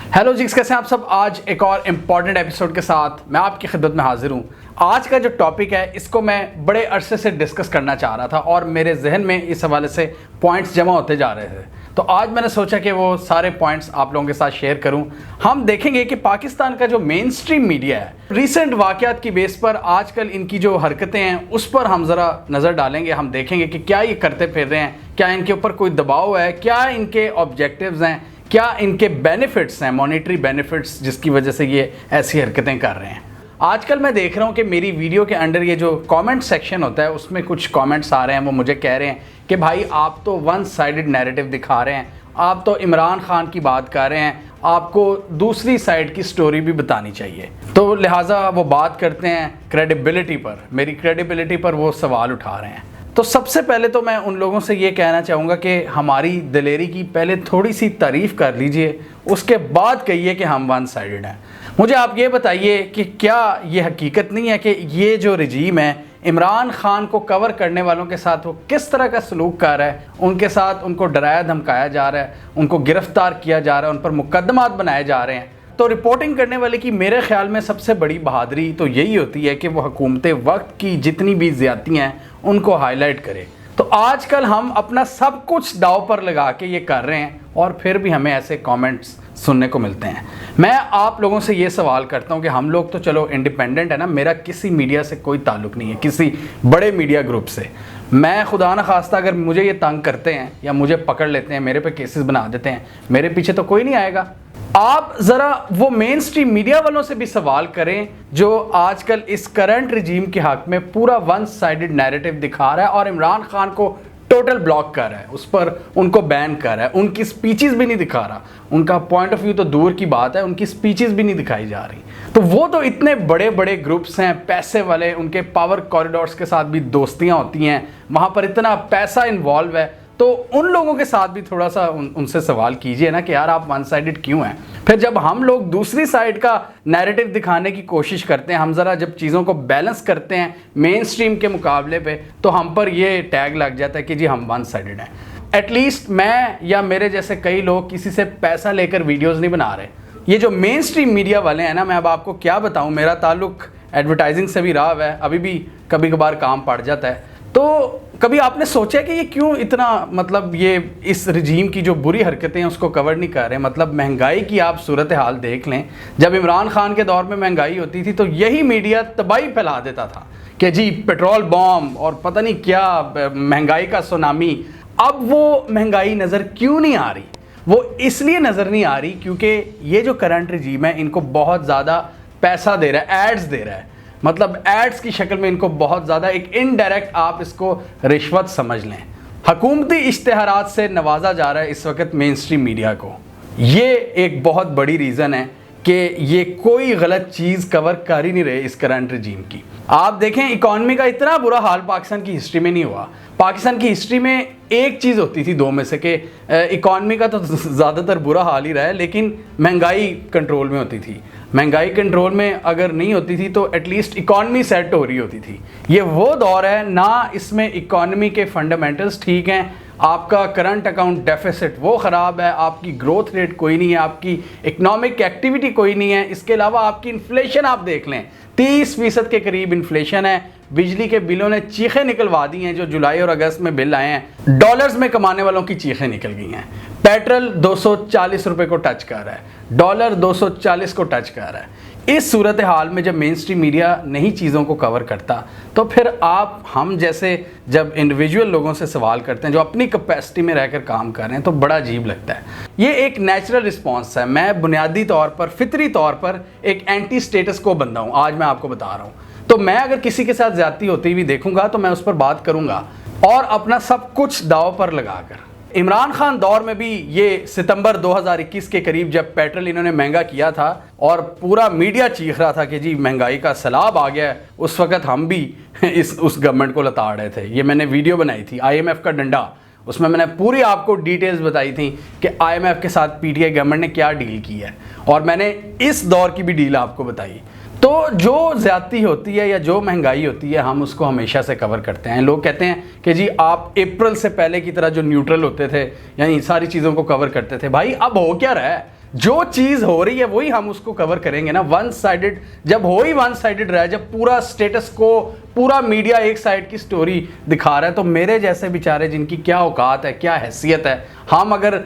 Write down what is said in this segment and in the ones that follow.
Hello जिक्स, कैसे हैं आप सब। आज एक और इम्पॉर्टेंट एपिसोड के साथ मैं आपकी खिदमत में हाजिर हूँ। आज का जो टॉपिक है इसको मैं बड़े अरसे से डिस्कस करना चाह रहा था और मेरे जहन में इस हवाले से पॉइंट्स जमा होते जा रहे थे, तो आज मैंने सोचा कि वो सारे पॉइंट्स आप लोगों के साथ शेयर करूं। हम देखेंगे कि पाकिस्तान का जो मेन स्ट्रीम मीडिया है, रिसेंट वाक़यात की बेस पर आजकल इनकी जो हरकतें हैं उस पर हम ज़रा नज़र डालेंगे। हम देखेंगे कि क्या ये करते फिर रहे हैं, क्या इनके ऊपर कोई दबाव है, क्या इनके ऑब्जेक्टिव्स हैं, क्या इनके बेनिफिट्स हैं, मॉनेटरी बेनिफिट्स, जिसकी वजह से ये ऐसी हरकतें कर रहे हैं। आजकल मैं देख रहा हूँ कि मेरी वीडियो के अंडर ये जो कमेंट सेक्शन होता है उसमें कुछ कमेंट्स आ रहे हैं, वो मुझे कह रहे हैं कि भाई आप तो वन साइडेड नैरेटिव दिखा रहे हैं, आप तो इमरान खान की बात कर रहे हैं, आपको दूसरी साइड की स्टोरी भी बतानी चाहिए। तो लिहाजा वो बात करते हैं क्रेडिबिलिटी पर, मेरी क्रेडिबिलिटी पर वो सवाल उठा रहे हैं। तो सबसे पहले तो मैं उन लोगों से ये कहना चाहूँगा कि हमारी दिलेरी की पहले थोड़ी सी तारीफ़ कर लीजिए, उसके बाद कहिए कि हम वन साइडेड हैं। मुझे आप ये बताइए कि क्या ये हकीकत नहीं है कि ये जो रजीम है इमरान खान को कवर करने वालों के साथ वो किस तरह का सलूक कर रहा है, उनके साथ उनको डराया धमकाया जा रहा है, उनको गिरफ्तार किया जा रहा है, उन पर मुकदमात बनाए जा रहे हैं। तो रिपोर्टिंग करने वाले की मेरे ख्याल में सबसे बड़ी बहादुरी तो यही होती है कि वो हुकूमत वक्त की जितनी भी ज़्यादतियाँ हैं उनको हाईलाइट करे। तो आजकल हम अपना सब कुछ दाव पर लगा के ये कर रहे हैं और फिर भी हमें ऐसे कमेंट्स सुनने को मिलते हैं। मैं आप लोगों से ये सवाल करता हूँ कि हम लोग तो चलो इंडिपेंडेंट है ना, मेरा किसी मीडिया से कोई ताल्लुक़ नहीं है, किसी बड़े मीडिया ग्रुप से। मैं खुदा न खास्ता अगर मुझे ये तंग करते हैं या मुझे पकड़ लेते हैं, मेरे पे केसेस बना देते हैं, मेरे पीछे तो कोई नहीं आएगा। आप ज़रा वो मेन स्ट्रीम मीडिया वालों से भी सवाल करें जो आजकल इस करंट रिजीम के हक़ में पूरा वन साइडेड नैरेटिव दिखा रहा है और इमरान खान को टोटल ब्लॉक कर रहा है, उस पर उनको बैन कर रहा है, उनकी स्पीचेस भी नहीं दिखा रहा, उनका पॉइंट ऑफ व्यू तो दूर की बात है, उनकी स्पीचेस भी नहीं दिखाई जा रही। तो वो तो इतने बड़े बड़े ग्रुप्स हैं, पैसे वाले, उनके पावर कॉरिडोर्स के साथ भी दोस्तियाँ होती हैं, वहाँ पर इतना पैसा इन्वॉल्व है, तो उन लोगों के साथ भी थोड़ा सा उनसे सवाल कीजिए ना कि यार आप वन साइडेड क्यों हैं। फिर जब हम लोग दूसरी साइड का नैरेटिव दिखाने की कोशिश करते हैं, हम ज़रा जब चीज़ों को बैलेंस करते हैं मेन स्ट्रीम के मुकाबले पे, तो हम पर ये टैग लग जाता है कि जी हम वन साइडेड हैं। एटलीस्ट मैं या मेरे जैसे कई लोग किसी से पैसा लेकर वीडियोज़ नहीं बना रहे। ये जो मेन स्ट्रीम मीडिया वाले हैं ना, मैं अब आपको क्या बताऊँ, मेरा ताल्लुक़ एडवर्टाइजिंग से भी रहा है, अभी भी कभी कभार काम पड़ जाता है। तो कभी आपने सोचा कि ये क्यों इतना, मतलब ये इस रजीम की जो बुरी हरकतें हैं उसको कवर नहीं कर रहे। मतलब महंगाई की आप सूरत हाल देख लें, जब इमरान खान के दौर में महंगाई होती थी तो यही मीडिया तबाही फैला देता था कि जी पेट्रोल बॉम्ब और पता नहीं क्या महंगाई का सुनामी। अब वो महंगाई नज़र क्यों नहीं आ रही? वो इसलिए नज़र नहीं आ रही क्योंकि ये जो करंट रजीम है इनको बहुत ज़्यादा पैसा दे रहा है, एड्स दे रहा है, मतलब एड्स की शक्ल में इनको बहुत ज़्यादा, एक इनडायरेक्ट आप इसको रिश्वत समझ लें, हुकूमती इश्तेहारात से नवाजा जा रहा है इस वक्त मेन स्ट्रीम मीडिया को। ये एक बहुत बड़ी रीज़न है कि ये कोई गलत चीज़ कवर कर ही नहीं रहे इस करंट रजीम की। आप देखें इकॉनमी का इतना बुरा हाल पाकिस्तान की हिस्ट्री में नहीं हुआ। पाकिस्तान की हिस्ट्री में एक चीज़ होती थी दो में से कि इकॉनमी का तो ज़्यादातर बुरा हाल ही रहा है, लेकिन महंगाई कंट्रोल में होती थी। महंगाई कंट्रोल में अगर नहीं होती थी तो एटलीस्ट इकॉनमी सेट हो रही होती थी। ये वो दौर है ना, इसमें इकॉनमी के फंडामेंटल्स ठीक हैं, आपका करंट अकाउंट डेफिसिट वो ख़राब है, आपकी ग्रोथ रेट कोई नहीं है, आपकी इकनॉमिक एक्टिविटी कोई नहीं है, इसके अलावा आपकी इन्फ्लेशन आप देख लें 30% के करीब इन्फ्लेशन है। बिजली के बिलों ने चीखें निकलवा दी हैं, जो जुलाई और अगस्त में बिल आए हैं डॉलर्स में कमाने वालों की चीखें निकल गई हैं। पेट्रोल 240 रुपये को टच कर रहा है, डॉलर 240 को टच कर रहा है। इस सूरत हाल में जब मेन स्ट्रीम मीडिया नहीं चीज़ों को कवर करता तो फिर हम जैसे जब इंडिविजुअल लोगों से सवाल करते हैं जो अपनी कैपेसिटी में रहकर काम कर रहे हैं तो बड़ा अजीब लगता है। ये एक नेचुरल रिस्पॉन्स है। मैं बुनियादी तौर पर, फितरी तौर पर एक एंटी स्टेटस को बंदा हूँ। आज मैं आपको बता रहा हूँ, तो मैं अगर किसी के साथ ज्यादती होती हुई देखूंगा तो मैं उस पर बात करूंगा और अपना सब कुछ दाव पर लगाकर। इमरान खान दौर में भी ये सितंबर 2021 के करीब जब पेट्रोल इन्होंने महंगा किया था और पूरा मीडिया चीख रहा था कि जी महंगाई का सैलाब आ गया है, उस वक्त हम भी उस गवर्नमेंट को लताड़ रहे थे। ये मैंने वीडियो बनाई थी IMF का डंडा, उसमें मैंने पूरी आपको डिटेल्स बताई थी कि IMF के साथ PTI गवर्नमेंट ने क्या डील की है और मैंने इस दौर की भी डील आपको बताई। तो जो ज़्यादती होती है या जो महंगाई होती है हम उसको हमेशा से कवर करते हैं। लोग कहते हैं कि जी आप अप्रैल से पहले की तरह जो न्यूट्रल होते थे यानी सारी चीज़ों को कवर करते थे। भाई अब हो क्या रहा है? जो चीज़ हो रही है वही हम उसको कवर करेंगे ना। वन साइडेड जब हो ही वन साइडेड रहा है, जब पूरा स्टेटस को, पूरा मीडिया एक साइड की स्टोरी दिखा रहा है, तो मेरे जैसे बेचारे जिनकी क्या औकात है, क्या हैसियत है, हम अगर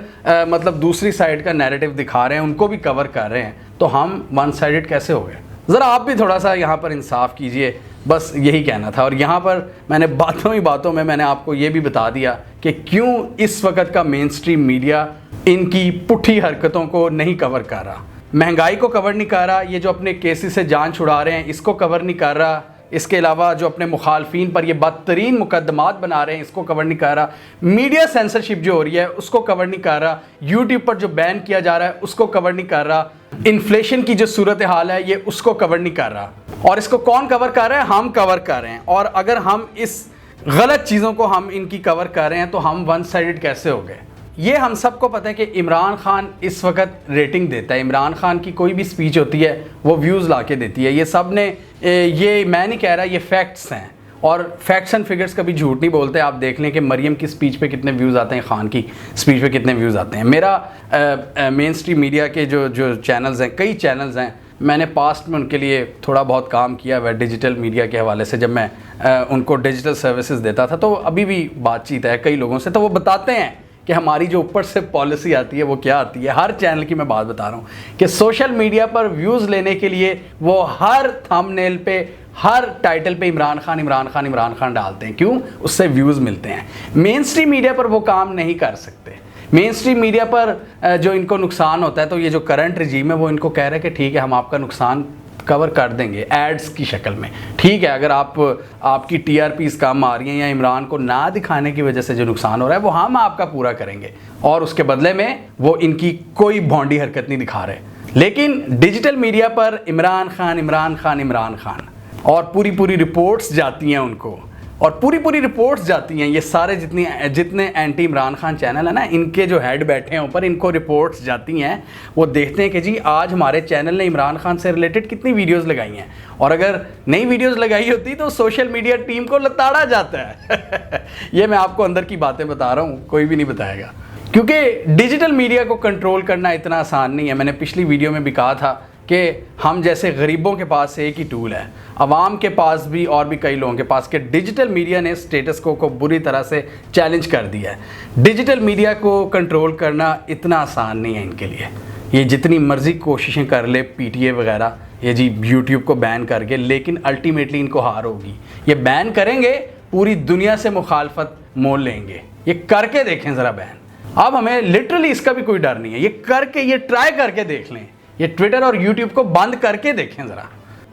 मतलब दूसरी साइड का नैरेटिव दिखा रहे हैं, उनको भी कवर कर रहे हैं, तो हम वन साइडेड कैसे हो गए? ज़रा आप भी थोड़ा सा यहाँ पर इंसाफ कीजिए, बस यही कहना था। और यहाँ पर मैंने बातों ही बातों में मैंने आपको ये भी बता दिया कि क्यों इस वक्त का मेन स्ट्रीम मीडिया इनकी पुट्ठी हरकतों को नहीं कवर कर रहा। महंगाई को कवर नहीं कर रहा, ये जो अपने केसेस से जान छुड़ा रहे हैं इसको कवर नहीं कर रहा, इसके अलावा जो अपने मुखालफिन पर ये बदतरीन मुकदमात बना रहे हैं इसको कवर नहीं कर रहा, मीडिया सेंसरशिप जो हो रही है उसको कवर नहीं कर रहा, यूट्यूब पर जो बैन किया जा रहा है उसको कवर नहीं कर रहा, इन्फ्लेशन की जो सूरत हाल है ये उसको कवर नहीं कर रहा। और इसको कौन कवर कर रहा है? हम कवर कर रहे हैं। और अगर हम इस गलत चीज़ों को हम इनकी कवर कर रहे हैं तो हम वन साइडेड कैसे हो गए? ये हम सबको पता है कि इमरान खान इस वक्त रेटिंग देता है। इमरान खान की कोई भी स्पीच होती है वो व्यूज़ ला के देती है। ये सब ने, ये मैं नहीं कह रहा, ये फैक्ट्स हैं। और फैक्ट्स एंड फिगर्स कभी झूठ नहीं बोलते। आप देख लें कि मरियम की स्पीच पे कितने व्यूज़ आते हैं, खान की स्पीच पे कितने व्यूज़ आते हैं। मेरा मेन स्ट्रीम मीडिया के जो चैनल्स हैं, कई चैनल्स हैं, मैंने पास्ट में उनके लिए थोड़ा बहुत काम किया हुआ है डिजिटल मीडिया के हवाले से। जब मैं उनको डिजिटल सर्विसेज देता था तो अभी भी बातचीत है कई लोगों से, तो वो बताते हैं कि हमारी जो ऊपर से पॉलिसी आती है वो क्या आती है। हर चैनल की मैं बात बता रहा हूँ कि सोशल मीडिया पर व्यूज़ लेने के लिए वो हर थंबनेल पे, हर टाइटल पे इमरान खान इमरान खान इमरान खान डालते हैं। क्यों? उससे व्यूज़ मिलते हैं। मेन स्ट्रीम मीडिया पर वो काम नहीं कर सकते। मेन स्ट्रीम मीडिया पर जो इनको नुकसान होता है, तो ये जो करंट रजीम है वो इनको कह रहा है कि ठीक है हम आपका नुकसान कवर कर देंगे एड्स की शक्ल में। ठीक है, अगर आपकी टीआरपीज़ कम आ रही हैं या इमरान को ना दिखाने की वजह से जो नुकसान हो रहा है वो हम आपका पूरा करेंगे, और उसके बदले में वो इनकी कोई भौंडी हरकत नहीं दिखा रहे। लेकिन डिजिटल मीडिया पर इमरान खान इमरान खान इमरान खान, और पूरी रिपोर्ट्स जाती हैं उनको, और पूरी रिपोर्ट्स जाती हैं। ये सारे जितने एंटी इमरान खान चैनल है ना, इनके जो हेड बैठे हैं ऊपर, इनको रिपोर्ट्स जाती हैं। वो देखते हैं कि जी आज हमारे चैनल ने इमरान खान से रिलेटेड कितनी वीडियोस लगाई हैं, और अगर नई वीडियोस लगाई होती तो सोशल मीडिया टीम को लताड़ा जाता है। ये मैं आपको अंदर की बातें बता रहा हूँ, कोई भी नहीं बताएगा। क्योंकि डिजिटल मीडिया को कंट्रोल करना इतना आसान नहीं है। मैंने पिछली वीडियो में भी कहा था कि हम जैसे गरीबों के पास एक ही टूल है, अवाम के पास भी और भी कई लोगों के पास, कि डिजिटल मीडिया ने स्टेटस को बुरी तरह से चैलेंज कर दिया है। डिजिटल मीडिया को कंट्रोल करना इतना आसान नहीं है इनके लिए। ये जितनी मर्जी कोशिशें कर ले पीटीए वगैरह, ये जी यूट्यूब को बैन करके, लेकिन अल्टीमेटली इनको हार होगी। ये बैन करेंगे, पूरी दुनिया से मुखालफत मोल लेंगे। ये करके देखें ज़रा बैन। अब हमें लिटरली इसका भी कोई डर नहीं है। ये करके, ये ट्राई करके देख लें। ये ट्विटर और यूट्यूब को बंद करके देखें ज़रा।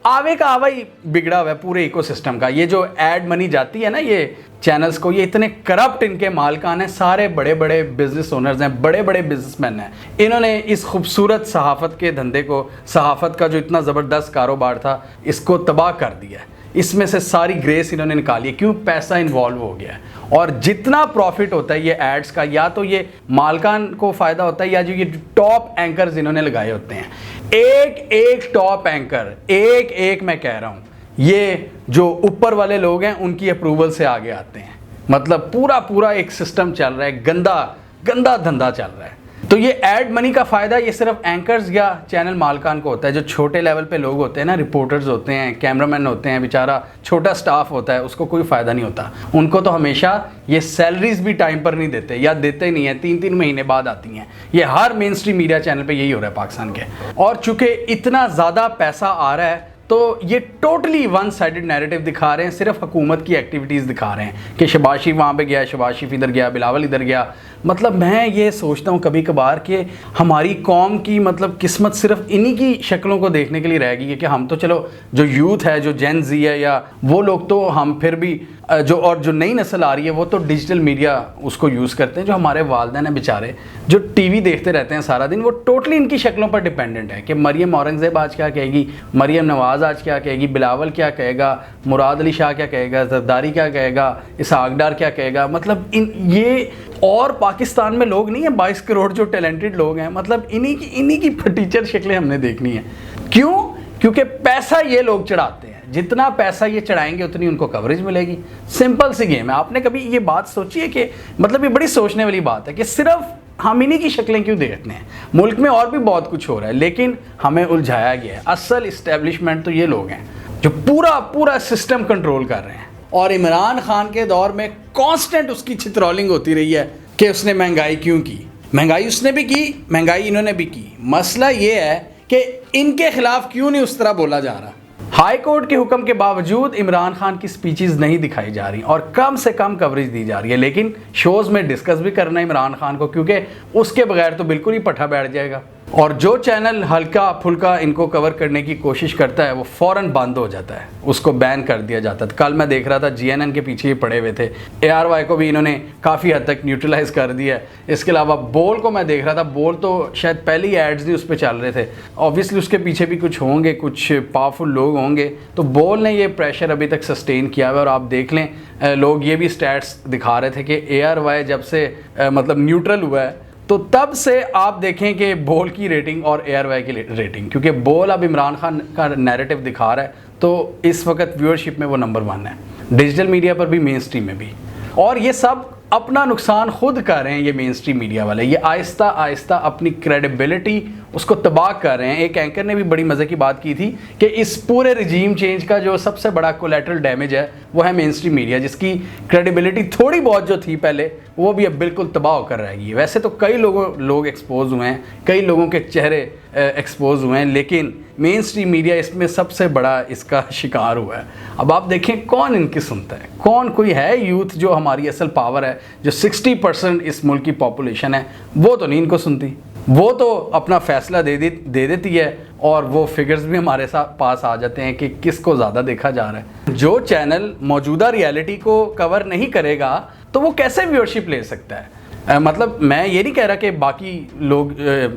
आवे का आवा ही बिगड़ा हुआ है पूरे इकोसिस्टम का। ये जो ऐड मनी जाती है ना ये चैनल्स को, ये इतने करप्ट इनके मालिकान हैं, सारे बड़े बड़े बिजनेस ओनर्स हैं, बड़े बड़े बिजनेसमैन हैं। इन्होंने इस खूबसूरत सहाफ़त के धंधे को, सहाफ़त का जो इतना ज़बरदस्त कारोबार था, इसको तबाह कर दिया है। इसमें से सारी ग्रेस इन्होंने निकाली है। क्यों? पैसा इन्वॉल्व हो गया है। और जितना प्रॉफिट होता है ये एड्स का, या तो ये मालकान को फ़ायदा होता है, या जो ये टॉप एंकर्स इन्होंने लगाए होते हैं, एक टॉप एंकर, एक मैं कह रहा हूँ, ये जो ऊपर वाले लोग हैं उनकी अप्रूवल से आगे आते हैं। मतलब पूरा एक सिस्टम चल रहा है, गंदा धंधा चल रहा है। तो ये ऐड मनी का फ़ायदा ये सिर्फ एंकर्स या चैनल मालकान को होता है। जो छोटे लेवल पे लोग होते हैं ना, रिपोर्टर्स होते हैं, कैमरामैन होते हैं, बेचारा छोटा स्टाफ होता है, उसको कोई फ़ायदा नहीं होता। उनको तो हमेशा ये सैलरीज भी टाइम पर नहीं देते, या देते नहीं हैं, 3-3 महीने बाद आती हैं। ये हर मेन स्ट्रीम मीडिया चैनल पर यही हो रहा है पाकिस्तान के। और चूँकि इतना ज़्यादा पैसा आ रहा है तो ये टोटली वन साइडेड नैरेटिव दिखा रहे हैं, सिर्फ हुकूमत की एक्टिविटीज़ दिखा रहे हैं कि शहबाज शरीफ वहाँ पे गया, शहबाज शरीफ इधर गया, बिलावल इधर गया। मतलब मैं ये सोचता हूँ कभी कभार कि हमारी कौम की मतलब किस्मत सिर्फ इन्हीं की शक्लों को देखने के लिए रह गई है कि हम तो चलो जो यूथ है, जो जेन जी है, या वो लोग तो हम फिर भी जो नई नस्ल आ रही है वो तो डिजिटल मीडिया उसको यूज़ करते हैं। जो हमारे वालिदैन हैं बेचारे, जो टीवी देखते रहते हैं सारा दिन, वो टोटली इनकी शक्लों पर डिपेंडेंट है कि मरियम औरंगज़ेब आज क्या कहेगी, मरियम नवाज़ आज क्या कहेगी, बिलावल क्या कहेगा, मुराद अली शाह क्या कहेगा, जरदारी क्या कहेगा, इसहाक डार क्या कहेगा। मतलब ये और पाकिस्तान में लोग नहीं है 22 करोड़ जो टैलेंटेड लोग हैं, मतलब इन्हीं की फटीचर शक्लें हमने देखनी है। क्यों? क्योंकि पैसा ये लोग चढ़ाते हैं। जितना पैसा ये चढ़ाएंगे उतनी उनको कवरेज मिलेगी। सिंपल सी गेम है। आपने कभी ये बात सोची है कि मतलब ये बड़ी सोचने वाली बात है कि सिर्फ हम इन्हीं की शक्लें क्यों देखते हैं? मुल्क में और भी बहुत कुछ हो रहा है, लेकिन हमें उलझाया गया है। असल इस्टेब्लिशमेंट तो ये लोग हैं जो पूरा पूरा सिस्टम कंट्रोल कर रहे हैं। और इमरान खान के दौर में कांस्टेंट उसकी छितरॉलिंग होती रही है कि उसने महंगाई क्यों की। महंगाई उसने भी की, महंगाई इन्होंने भी की। मसला ये है कि इनके खिलाफ क्यों नहीं उस तरह बोला जा रहा। हाई कोर्ट के हुक्म के बावजूद इमरान खान की स्पीचेस नहीं दिखाई जा रही और कम से कम कवरेज दी जा रही है, लेकिन शोज़ में डिस्कस भी करना है इमरान खान को, क्योंकि उसके बगैर तो बिल्कुल ही पट्टा बैठ जाएगा। और जो चैनल हल्का फुल्का इनको कवर करने की कोशिश करता है वो फ़ौरन बंद हो जाता है, उसको बैन कर दिया जाता है। कल मैं देख रहा था GNN के पीछे ही पड़े हुए थे, ARY को भी इन्होंने काफ़ी हद तक न्यूट्रलाइज़ कर दिया है। इसके अलावा बोल को मैं देख रहा था, बोल तो शायद पहले ही एड्स नहीं उस पर चल रहे थे। ऑब्वियसली उसके पीछे भी कुछ होंगे, कुछ पावरफुल लोग होंगे, तो बोल ने ये प्रेशर अभी तक सस्टेन किया हुआ है। और आप देख लें, लोग ये भी स्टैट्स दिखा रहे थे कि ARY जब से मतलब न्यूट्रल हुआ है तो तब से आप देखें कि बोल की रेटिंग और ARY की रेटिंग, क्योंकि बोल अब इमरान खान का नैरेटिव दिखा रहा है तो इस वक्त व्यूअरशिप में वो नंबर 1 है, डिजिटल मीडिया पर भी, मेन स्ट्रीम में भी। और ये सब अपना नुकसान खुद कर रहे हैं ये मेन स्ट्रीम मीडिया वाले, ये आहिस्ता आहिस्ता अपनी क्रेडिबिलिटी उसको तबाह कर रहे हैं। एक एंकर ने भी बड़ी मज़े की बात की थी कि इस पूरे रिजीम चेंज का जो सबसे बड़ा कोलेटरल डैमेज है वो है मेन स्ट्रीम मीडिया, जिसकी क्रेडिबिलिटी थोड़ी बहुत जो थी पहले वो भी अब बिल्कुल तबाह होकर रहेगी। वैसे तो कई लोग एक्सपोज हुए हैं, कई लोगों के चेहरे एक्सपोज हुए हैं, लेकिन मेन स्ट्रीम मीडिया इसमें सबसे बड़ा इसका शिकार हुआ है। अब आप देखें कौन इनकी सुनता है, कौन कोई है यूथ जो हमारी असल पावर है, जो 60% इस मुल्क की पॉपुलेशन है, वो तो नहीं इनको सुनती। वो तो अपना फैसला दे देती है और वो फिगर्स भी हमारे साथ पास आ जाते हैं कि किसको ज़्यादा देखा जा रहा है। जो चैनल मौजूदा रियलिटी को कवर नहीं करेगा तो वो कैसे व्यूअरशिप ले सकता है? मतलब मैं ये नहीं कह रहा कि बाकी लोग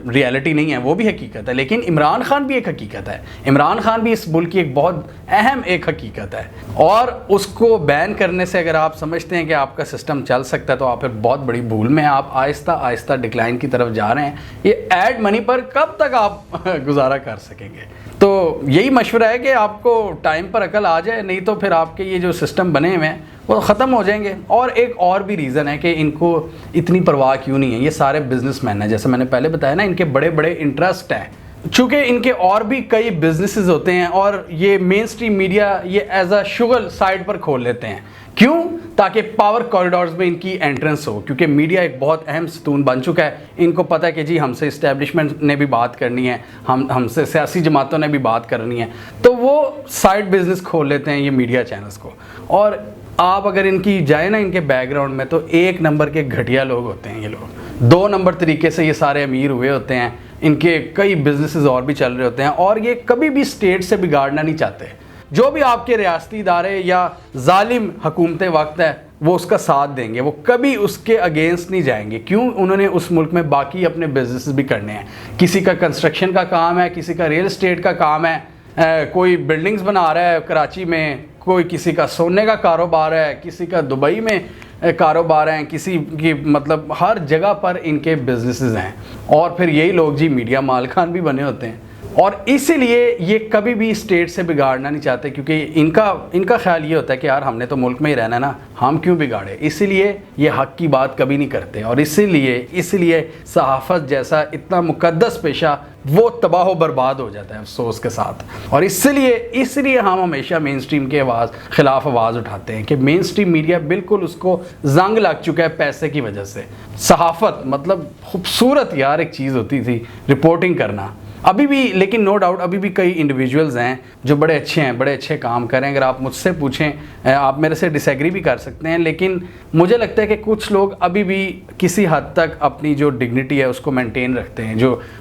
रियलिटी नहीं है, वो भी हकीकत है, लेकिन इमरान खान भी एक हकीकत है। इमरान खान भी इस मुल्क की एक बहुत अहम एक हकीकत है, और उसको बैन करने से अगर आप समझते हैं कि आपका सिस्टम चल सकता है तो आप फिर बहुत बड़ी भूल में आप आहिस्ता आहिस्ता डिक्लाइन की तरफ जा रहे हैं। ये एड मनी पर कब तक आप गुजारा कर सकेंगे? तो यही मशवरा है कि आपको टाइम पर अकल आ जाए, नहीं तो फिर आपके ये जो सिस्टम बने हुए हैं वो ख़त्म हो जाएंगे। और एक और भी रीज़न है कि इनको इतनी परवाह क्यों नहीं है। ये सारे बिजनेसमैन हैं, जैसे मैंने पहले बताया ना, इनके बड़े बड़े इंटरेस्ट हैं, चूँकि इनके और भी कई बिजनेसेस होते हैं और ये मेन स्ट्रीम मीडिया ये एज अ शुगर साइड पर खोल लेते हैं। क्यों? ताकि पावर कॉरिडोर्स में इनकी एंट्रेंस हो, क्योंकि मीडिया एक बहुत अहम सतून बन चुका है। इनको पता है कि जी हमसे इस्टेब्लिशमेंट ने भी बात करनी है, हमसे सियासी जमातों ने भी बात करनी है, तो वो साइड बिजनेस खोल लेते हैं ये मीडिया चैनल्स को। और आप अगर इनकी जाए ना इनके बैकग्राउंड में, तो 1 नंबर के घटिया लोग होते हैं ये लोग। 2 नंबर तरीके से ये सारे अमीर हुए होते हैं, इनके कई बिजनेसेस और भी चल रहे होते हैं, और ये कभी भी स्टेट से बिगाड़ना नहीं चाहते। जो भी आपके रियासती इदारे या जालिम हुकूमतें वक्त है वो उसका साथ देंगे, वो कभी उसके अगेंस्ट नहीं जाएंगे। क्यों? उन्होंने उस मुल्क में बाकी अपने बिजनेस भी करने हैं। किसी का कंस्ट्रक्शन का काम है, किसी का रियल एस्टेट का काम है, कोई बिल्डिंग्स बना रहा है कराची में, कोई किसी का सोने का कारोबार है, किसी का दुबई में कारोबार हैं, किसी की मतलब हर जगह पर इनके बिजनेसेस हैं। और फिर यही लोग जी मीडिया मालकान भी बने होते हैं, और इसीलिए ये कभी भी स्टेट से बिगाड़ना नहीं चाहते, क्योंकि इनका ख्याल ये होता है कि यार हमने तो मुल्क में ही रहना ना, हम क्यों बिगाड़े। इसीलिए ये हक की बात कभी नहीं करते, और इसीलिए सहाफ़त जैसा इतना मुक़द्दस पेशा वो तबाह बर्बाद हो जाता है अफसोस के साथ। और इसलिए हम हमेशा मेन स्ट्रीम के ख़िलाफ़ आवाज़ उठाते हैं कि मेन स्ट्रीम मीडिया बिल्कुल उसको जंग लग चुका है पैसे की वजह से। सहाफ़त मतलब खूबसूरत यार एक चीज़ होती थी, रिपोर्टिंग करना अभी भी, लेकिन नो डाउट अभी भी कई इंडिविजुअल्स हैं जो बड़े अच्छे हैं, बड़े अच्छे काम कर रहे हैं। अगर आप मुझसे पूछें, आप मेरे से डिसएग्री भी कर सकते हैं, लेकिन मुझे लगता है कि कुछ लोग अभी भी किसी हद तक अपनी जो डिग्निटी है उसको मेंटेन रखते हैं,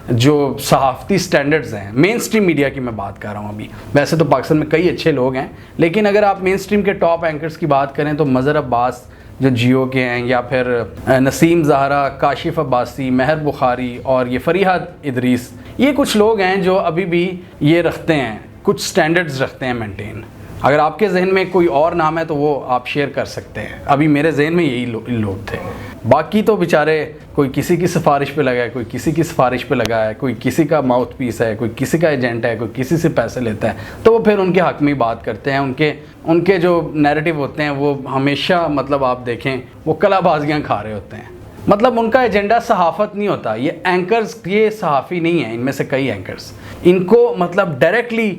जो सहाफ़ती स्टैंडर्ड्स हैं। मेन स्ट्रीम मीडिया की मैं बात कर रहा हूँ अभी। वैसे तो पाकिस्तान में कई अच्छे लोग हैं, लेकिन अगर आप मेन स्ट्रीम के टॉप एंकर्स की बात करें तो मज़हर अब्बास जो जियो के हैं, या फिर नसीम ज़हरा, काशिफ अब्बासी, महर बुखारी और ये फरीहाद इदरीस, ये कुछ लोग हैं जो अभी भी ये रखते हैं, कुछ स्टैंडर्ड्स रखते हैं मेंटेन। अगर आपके जहन में कोई और नाम है तो वो आप शेयर कर सकते हैं। अभी मेरे जहन में यही लोग थे। बाकी तो बेचारे कोई किसी की सिफारिश पे लगा है, कोई किसी की सिफारिश पे लगा है, कोई किसी का माउथ पीस है, कोई किसी का एजेंट है, कोई किसी से पैसे लेता है, तो वो फिर उनके हक़ में बात करते हैं। उनके जो नैरेटिव होते हैं वो हमेशा मतलब आप देखें वो कलाबाजियाँ खा रहे होते हैं। मतलब उनका एजेंडा सहाफ़त नहीं होता। ये एंकर्स, ये सहाफ़ी नहीं है, इनमें से कई एंकर्स, इनको मतलब डायरेक्टली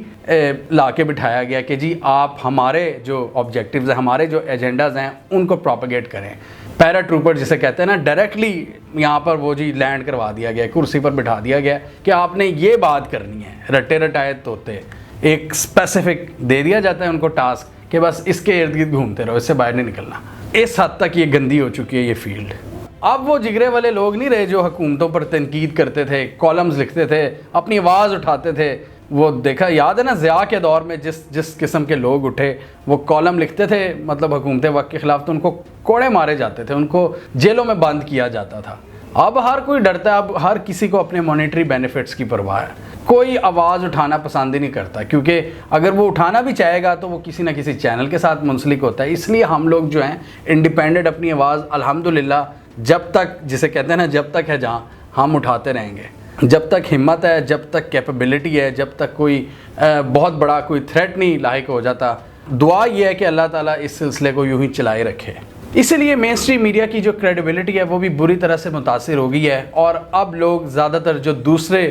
ला के बिठाया गया कि जी आप हमारे जो ऑब्जेक्टिव्स हैं, हमारे जो एजेंडाज़ हैं उनको प्रोपेगेट करें। पैरा ट्रूपर जिसे कहते हैं ना, डायरेक्टली यहाँ पर वो जी लैंड करवा दिया गया, कुर्सी पर बिठा दिया गया कि आपने ये बात करनी है। रटे रटाए तोते, एक स्पेसिफिक दे दिया जाता है उनको टास्क कि बस इसके इर्द गिर्द घूमते रहो, इससे बाहर नहीं निकलना। इस हद तक ये गंदी हो चुकी है ये फील्ड। अब वो जिगरे वाले लोग नहीं रहे जो हुकूमतों पर तनकीद करते थे, कॉलम्स लिखते थे, अपनी आवाज़ उठाते थे। वो देखा, याद है ना ज़िया के दौर में जिस किस्म के लोग उठे, वो कॉलम लिखते थे मतलब हुकूमत वक्त के ख़िलाफ़, तो उनको कोड़े मारे जाते थे, उनको जेलों में बंद किया जाता था। अब हर कोई डरता है, अब हर किसी को अपने मॉनेटरी बेनिफिट्स की परवाह है। कोई आवाज़ उठाना पसंद ही नहीं करता, क्योंकि अगर वो उठाना भी चाहेगा तो वो किसी ना किसी चैनल के साथ मुंसलिक होता है। इसलिए हम लोग जो हैं इंडिपेंडेंट अपनी आवाज़ अल्हम्दुलिल्लाह, जब तक, जिसे कहते हैं ना, जब तक है जहाँ, हम उठाते रहेंगे। जब तक हिम्मत है, जब तक कैपेबिलिटी है, जब तक कोई बहुत बड़ा कोई थ्रेट नहीं लाहिक हो जाता। दुआ ये है कि अल्लाह ताला इस सिलसिले को यूं ही चलाए रखे। इसलिए मेन स्ट्रीम मीडिया की जो क्रेडिबिलिटी है वो भी बुरी तरह से मुतासिर हो गई है, और अब लोग ज़्यादातर जो दूसरे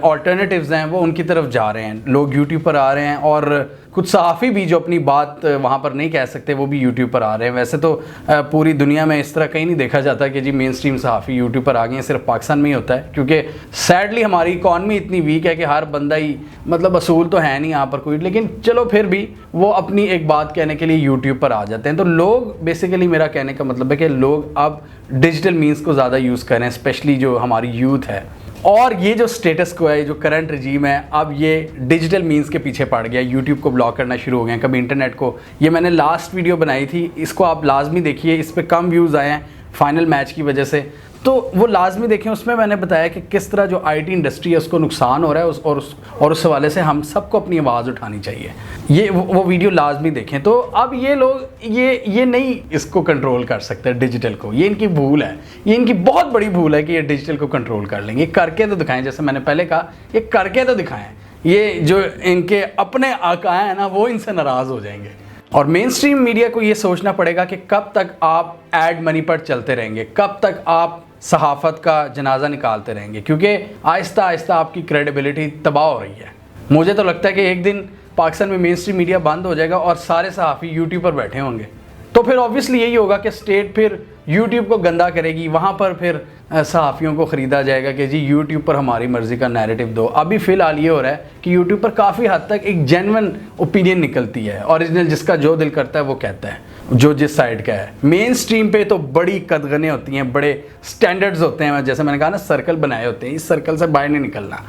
ऑल्टरनेटिव्स हैं वो उनकी तरफ जा रहे हैं। लोग यूट्यूब पर आ रहे हैं, और कुछ सहाफ़ी भी जो अपनी बात वहाँ पर नहीं कह सकते वो भी यूट्यूब पर आ रहे हैं। वैसे तो पूरी दुनिया में इस तरह कहीं नहीं देखा जाता कि जी मेन स्ट्रीम सहाफ़ी यूट्यूब पर आ गए हैं, सिर्फ पाकिस्तान में ही होता है, क्योंकि सैडली हमारी इकॉनमी इतनी वीक है कि हर बंदा ही मतलब असूल तो है नहीं यहाँ पर कोई, लेकिन चलो फिर भी वो अपनी एक बात कहने के लिए यूट्यूब पर आ जाते हैं। तो लोग बेसिकली, मेरा कहने का मतलब है कि लोग अब डिजिटल मीन्स को ज़्यादा यूज़ करें, स्पेशली जो हमारी यूथ है। और ये जो स्टेटस को है, जो करंट रजीम है, अब ये डिजिटल मीन्स के पीछे पड़ गया। यूट्यूब को ब्लॉक करना शुरू हो गए, कभी इंटरनेट को। ये मैंने लास्ट वीडियो बनाई थी, इसको आप लाजमी देखिए, इस पर कम व्यूज़ आए हैं फाइनल मैच की वजह से, तो वो लाजमी देखें। उसमें मैंने बताया कि किस तरह जो आईटी इंडस्ट्री है उसको नुकसान हो रहा है, और उस हवाले से हम सबको अपनी आवाज़ उठानी चाहिए। ये वो वीडियो लाजमी देखें। तो अब ये लोग ये नहीं इसको कंट्रोल कर सकते डिजिटल को, ये इनकी भूल है, ये इनकी बहुत बड़ी भूल है कि ये डिजिटल को कंट्रोल कर लेंगे। करके तो दिखाएं, जैसे मैंने पहले कहा, ये करके तो दिखाएं। ये जो इनके अपने आकाएँ हैं ना, वो इनसे नाराज़ हो जाएंगे। और मेन स्ट्रीम मीडिया को ये सोचना पड़ेगा कि कब तक आप एड मनी पर चलते रहेंगे, कब तक आप सहाफ़त का जनाजा निकालते रहेंगे, क्योंकि आहिस्ता आहिस्ता आपकी क्रेडिबिलिटी तबाह हो रही है। मुझे तो लगता है कि एक दिन पाकिस्तान में मेन स्ट्रीम मीडिया बंद हो जाएगा और सारे सहाफ़ी यूट्यूब पर बैठे होंगे, तो फिर ऑब्वियसली यही होगा कि स्टेट फिर यूट्यूब को गंदा करेगी, वहाँ पर फिर सहाफ़ियों को ख़रीदा जाएगा कि जी यूट्यूब पर हमारी मर्ज़ी का नैरेटिव दो। अभी फ़िलहाल ये हो रहा है कि यूट्यूब पर काफ़ी हद तक एक जेन्युइन ओपिनियन निकलती है, ओरिजिनल, जिसका जो दिल करता है वो कहता है, जो जिस साइड का है। मेन स्ट्रीम पे तो बड़ी कदगनें होती हैं, बड़े स्टैंडर्ड्स होते हैं, जैसे मैंने कहा ना, सर्कल बनाए होते हैं, इस सर्कल से बाहर नहीं निकलना।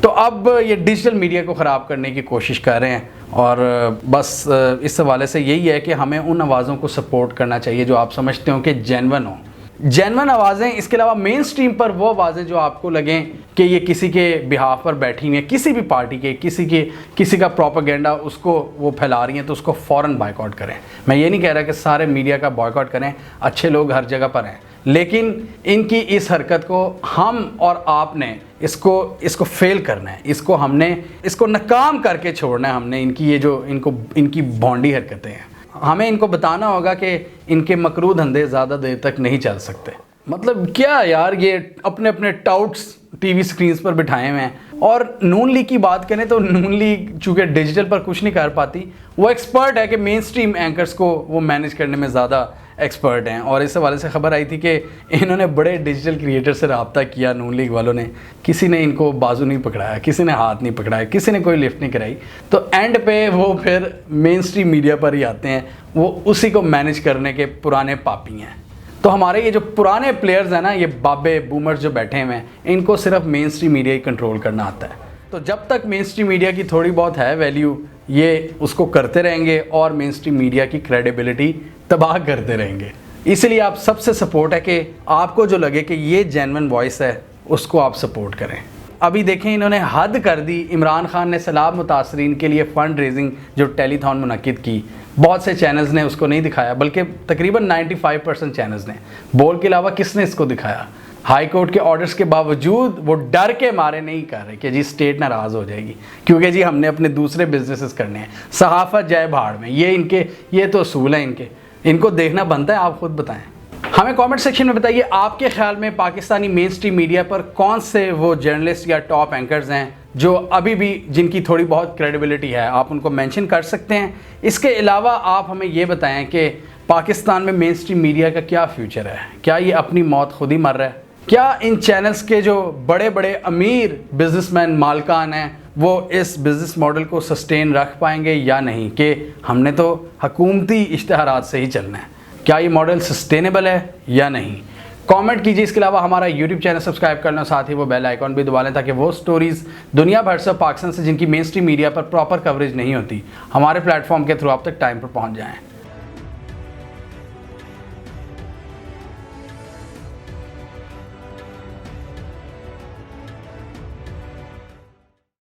तो अब ये डिजिटल मीडिया को ख़राब करने की कोशिश कर रहे हैं, और बस इस हवाले से यही है कि हमें उन आवाज़ों को सपोर्ट करना चाहिए जो आप समझते हो कि जेन्युइन हो, जेन्युइन आवाज़ें। इसके अलावा मेन स्ट्रीम पर वो आवाज़ें जो आपको लगें कि ये किसी के बिहाफ पर बैठी हुई हैं, किसी भी पार्टी के, किसी का प्रोपेगेंडा उसको वो फैला रही हैं, तो उसको फ़ौरन बायकॉट करें। मैं ये नहीं कह रहा कि सारे मीडिया का बॉयकॉट करें, अच्छे लोग हर जगह पर हैं, लेकिन इनकी इस हरकत को हम और आपने इसको फेल करना है, इसको नाकाम करके छोड़ना है हमने। इनकी ये जो इनकी भौंडी हरकतें हैं, हमें इनको बताना होगा कि इनके मकरू धंधे ज़्यादा देर तक नहीं चल सकते। मतलब क्या यार, ये अपने अपने टाउट्स टीवी स्क्रीन्स पर बिठाए हुए हैं। और नून लीग की बात करें तो नून लीग चूँकि डिजिटल पर कुछ नहीं कर पाती, वो एक्सपर्ट है कि मेन स्ट्रीम एंकर्स को वो मैनेज करने में ज़्यादा एक्सपर्ट हैं। और इस हवाले से ख़बर आई थी कि इन्होंने बड़े डिजिटल क्रिएटर से रब्ता किया नून लीग वालों ने, किसी ने इनको बाजू नहीं पकड़ाया, किसी ने हाथ नहीं पकड़ाया, किसी ने कोई लिफ्ट नहीं कराई। तो एंड पे वो फिर मेन स्ट्रीम मीडिया पर ही आते हैं, वो उसी को मैनेज करने के पुराने पापी हैं। तो हमारे ये जो पुराने प्लेयर्स हैं ना, ये बाबे बूमर्स जो बैठे हुए हैं, इनको सिर्फ मेन स्ट्रीम मीडिया ही कंट्रोल करना आता है। तो जब तक मेन स्ट्रीम मीडिया की थोड़ी बहुत है वैल्यू, ये उसको करते रहेंगे और मेन स्ट्रीम मीडिया की क्रेडिबिलिटी तबाह करते रहेंगे। इसलिए आप सबसे सपोर्ट है कि आपको जो लगे कि ये जेन्युइन वॉइस है, उसको आप सपोर्ट करें। अभी देखें, इन्होंने हद कर दी। इमरान खान ने सैलाब मुतासरीन के लिए फ़ंड रेजिंग जो टेलीथॉन मुनक्किद की, बहुत से चैनल्स ने उसको नहीं दिखाया, बल्कि तकरीबन 95% चैनल्स ने। बोल के अलावा किसने इसको दिखाया? हाई कोर्ट के ऑर्डर्स के बावजूद वो डर के मारे नहीं कर रहे कि जी स्टेट नाराज़ हो जाएगी, क्योंकि जी हमने अपने दूसरे बिजनेसेस करने हैं, सहाफ़त जाए भाड़ में। ये तो असूल है इनको देखना बनता है। आप खुद बताएं। हमें कमेंट सेक्शन में बताइए आपके ख्याल में पाकिस्तानी मेन स्ट्रीम मीडिया पर कौन से वो जर्नलिस्ट या टॉप एंकर्स हैं जो अभी भी जिनकी थोड़ी बहुत क्रेडिबिलिटी है, आप उनको मेंशन कर सकते हैं। इसके अलावा आप हमें ये बताएं कि पाकिस्तान में मेन स्ट्रीम मीडिया का क्या फ्यूचर है, क्या ये अपनी मौत खुद ही मर रहा है, क्या इन चैनल्स के जो बड़े बड़े अमीर बिजनेसमैन मालकान हैं वो इस बिज़नेस मॉडल को सस्टेन रख पाएंगे या नहीं, कि हमने तो हुकूमती इश्तहारात से ही चलना है, क्या ये मॉडल सस्टेनेबल है या नहीं। कमेंट कीजिए। इसके अलावा हमारा यूट्यूब चैनल सब्सक्राइब करना, साथ ही वो बेल आइकॉन भी दबा लें ताकि वो स्टोरीज़ दुनिया भर से पाकिस्तान से जिनकी मेन स्ट्रीम मीडिया पर प्रॉपर कवरेज नहीं होती हमारे प्लेटफॉर्म के थ्रू आप तक टाइम पर पहुँच जाएँ।